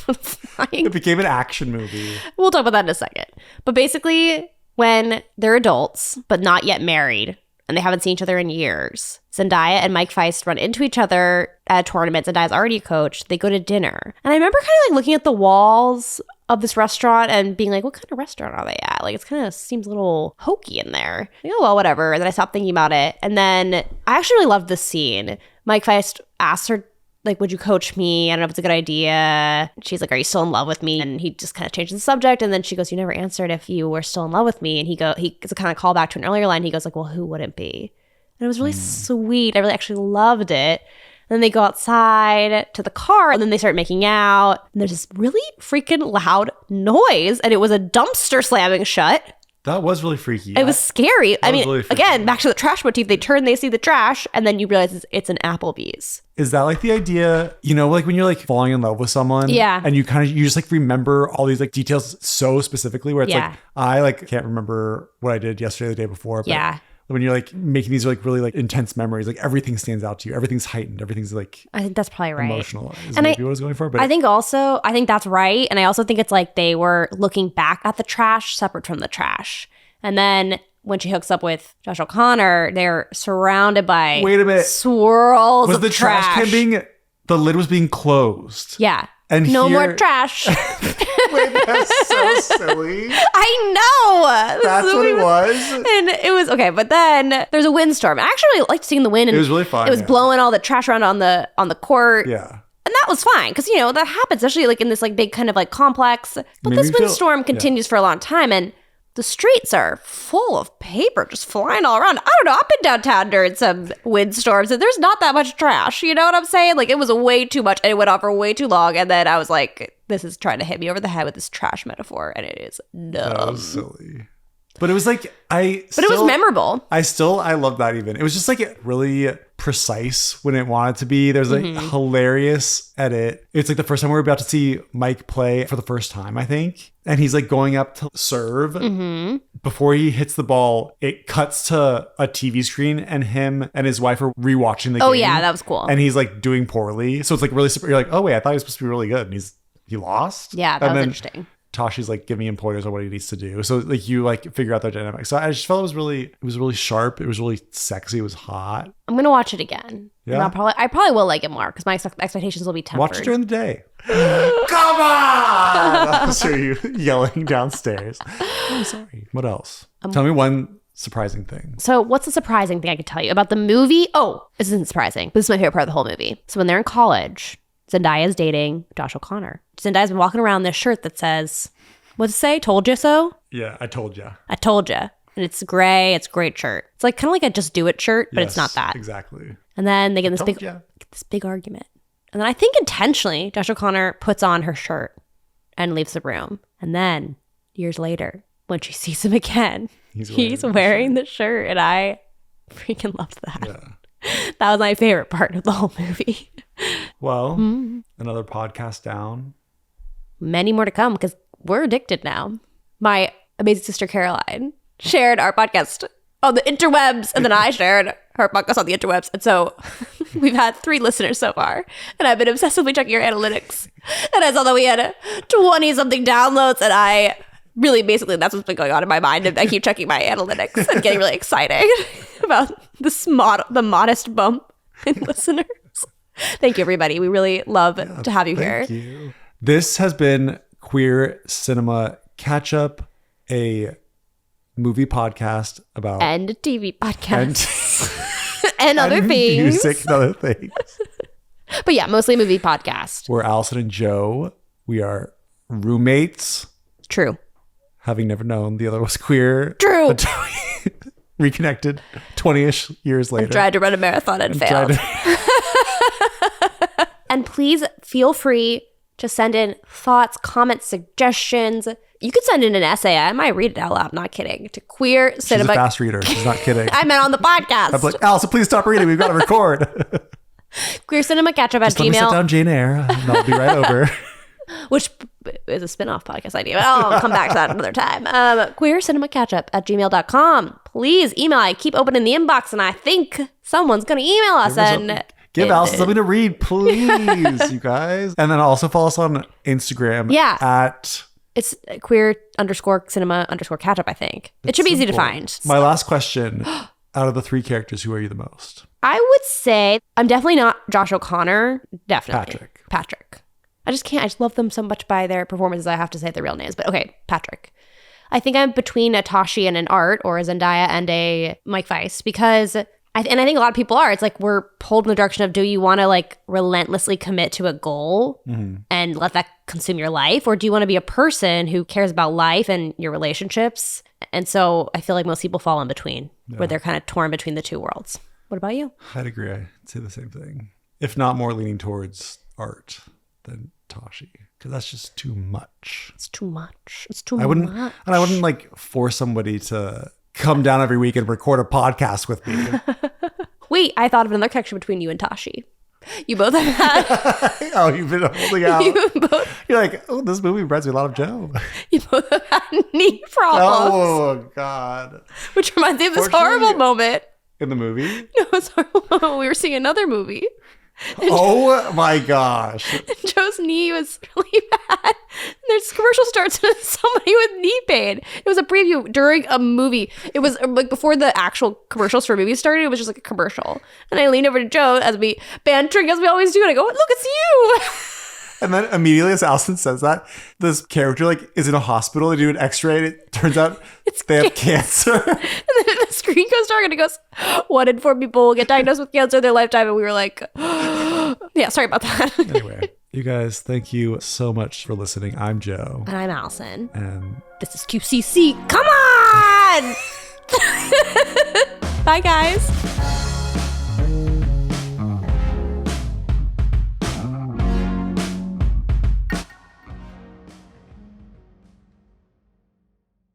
It became an action movie. We'll talk about that in a second. But basically, when they're adults, but not yet married, and they haven't seen each other in years, Zendaya and Mike Feist run into each other at a tournament. Zendaya's already a coach. They go to dinner. And I remember kind of looking at the walls of this restaurant and being like, what kind of restaurant are they at? It's kind of seems a little hokey in there. Oh, well, whatever. And then I stopped thinking about it. And then I actually really loved this scene. Mike Feist asked her, would you coach me? I don't know if it's a good idea. She's like, are you still in love with me? And he just kind of changed the subject. And then she goes, you never answered if you were still in love with me. And it's a kind of callback to an earlier line. He goes well, who wouldn't be? And it was really sweet. I really actually loved it. And then they go outside to the car and then they start making out. And there's this really freaking loud noise. And it was a dumpster slamming shut. That was really freaky. It was scary. I mean, really again, back to the trash motif. They turn, they see the trash, and then you realize it's an Applebee's. Is that the idea, when you're falling in love with someone? Yeah. And you just remember all these details so specifically where it's I can't remember what I did yesterday or the day before. But yeah. When you're making these really intense memories, everything stands out to you. Everything's heightened. Everything's I think that's probably right. Emotional is maybe what I was going for. But I think that's right. And I also think it's they were looking back at the trash separate from the trash. And then when she hooks up with Josh O'Connor, they're surrounded by swirls of trash. Was the trash can the lid was being closed? Yeah. And no more trash. Wait, that's so silly. I know. That's what it was. And it was okay, but then there's a windstorm. I actually liked seeing the wind. And it was really fun. It was blowing all the trash around on the court. Yeah. And that was fine because that happens, especially in this big kind of complex. But this windstorm continues for a long time, and the streets are full of paper just flying all around. I don't know. I've been downtown during some windstorms and there's not that much trash. You know what I'm saying? It was way too much and it went on for way too long. And then I was like, this is trying to hit me over the head with this trash metaphor. And it is dumb. That was silly. But it was But it was memorable. I love that even. It was just really precise when it wanted to be. There's a hilarious edit. It's the first time we're about to see Mike play for the first time, I think. And he's going up to serve. Mm-hmm. Before he hits the ball, it cuts to a TV screen and him and his wife are rewatching the game. Oh yeah, that was cool. And he's doing poorly. So it's really, you're oh wait, I thought he was supposed to be really good. And he's he lost. Yeah, that was interesting. Tashi's like giving him pointers on what he needs to do. So like you like figure out their dynamic. So I just felt it was really sharp. It was really sexy. It was hot. I'm gonna watch it again. Yeah. I probably will like it more because my expectations will be tempered. Watch it during the day. Come on! I'll hear you yelling downstairs. I'm sorry. What else? Tell me one surprising thing. So what's the surprising thing I could tell you about the movie? Oh, this isn't surprising. This is my favorite part of the whole movie. So when they're in college, Zendaya's dating Josh O'Connor. Zendaya's been walking around this shirt that says, what's it say? Told you so? Yeah, I told you. I told you. And it's gray. It's a great shirt. It's like kind of like a Just Do It shirt, but it's not that. Exactly. And then they get in this big argument. And then I think intentionally, Josh O'Connor puts on her shirt and leaves the room. And then years later, when she sees him again, he's wearing the shirt. And I freaking loved that. Yeah. That was my favorite part of the whole movie. Well, another podcast down. Many more to come because we're addicted now. My amazing sister Caroline shared our podcast on the interwebs, and then I shared her podcast on the interwebs. And so we've had 3 listeners so far, and I've been obsessively checking your analytics. And I saw that we had 20-something downloads, and I really basically that's what's been going on in my mind. And I keep checking my analytics and getting really excited about the modest bump in listeners. Thank you, everybody. We really love to have you here. Thank you. This has been Queer Cinema Catchup, a movie podcast about... And a TV podcast. And other things. Music and other things. But yeah, mostly a movie podcast. We're Allison and Joe. We are roommates. True. Having never known the other was queer. True. Reconnected 20-ish years later. I've tried to run a marathon and failed. And please feel free to send in thoughts, comments, suggestions. You could send in an essay. I might read it out loud. I'm not kidding. To Queer Cinema. She's a fast reader. She's not kidding. I meant on the podcast. I'm like, Allison, please stop reading. We've got to record. Queer Cinema Catchup at Just let me sit down Jane Eyre and I'll be right over. Which is a spin-off podcast idea, but I'll come back to that another time. queercinemacatchup at gmail.com. Please email. I keep opening the inbox and I think someone's going to email us. Give Allison something to read, please, you guys. And then also follow us on Instagram. Yeah. At... It's queer_cinema_catchup, I think. It should be easy to find. My last question, out of the 3 characters, who are you the most? I would say I'm definitely not Josh O'Connor. Definitely. Patrick. I just love them so much by their performances. I have to say their real names. But okay, Patrick. I think I'm between a Tashi and an Art, or a Zendaya and a Mike Weiss, because... I think a lot of people are. It's like we're pulled in the direction of, do you want to like relentlessly commit to a goal and let that consume your life? Or do you want to be a person who cares about life and your relationships? And so I feel like most people fall in between, where they're kind of torn between the 2 worlds. What about you? I'd agree. I'd say the same thing. If not more leaning towards Art than Tashi. Because that's just too much. It's too much. It's too much. And I wouldn't like force somebody to... come down every week and record a podcast with me. Wait, I thought of another connection between you and Tashi. You both have had... Oh, you've been holding out. You're like, oh, this movie reminds me a lot of Joe. You both have had knee problems. Oh, God. Which reminds me of this horrible moment. In the movie? No, it's horrible. We were seeing another movie. Oh my gosh. And Joe's knee was really bad. And there's commercial starts and it's somebody with knee pain. It was a preview during a movie. It was like before the actual commercials for movies started. It was just like a commercial. And I leaned over to Joe as we bantering as we always do. And I go, look, it's you. And then immediately as Allison says that, this character like is in a hospital. They do an x-ray and it turns out they have cancer. And then the screen goes dark and it goes, 1 in 4 people will get diagnosed with cancer in their lifetime. And we were like, yeah, sorry about that. Anyway, you guys, thank you so much for listening. I'm Joe. And I'm Allison. And this is QCC. Come on! Bye, guys.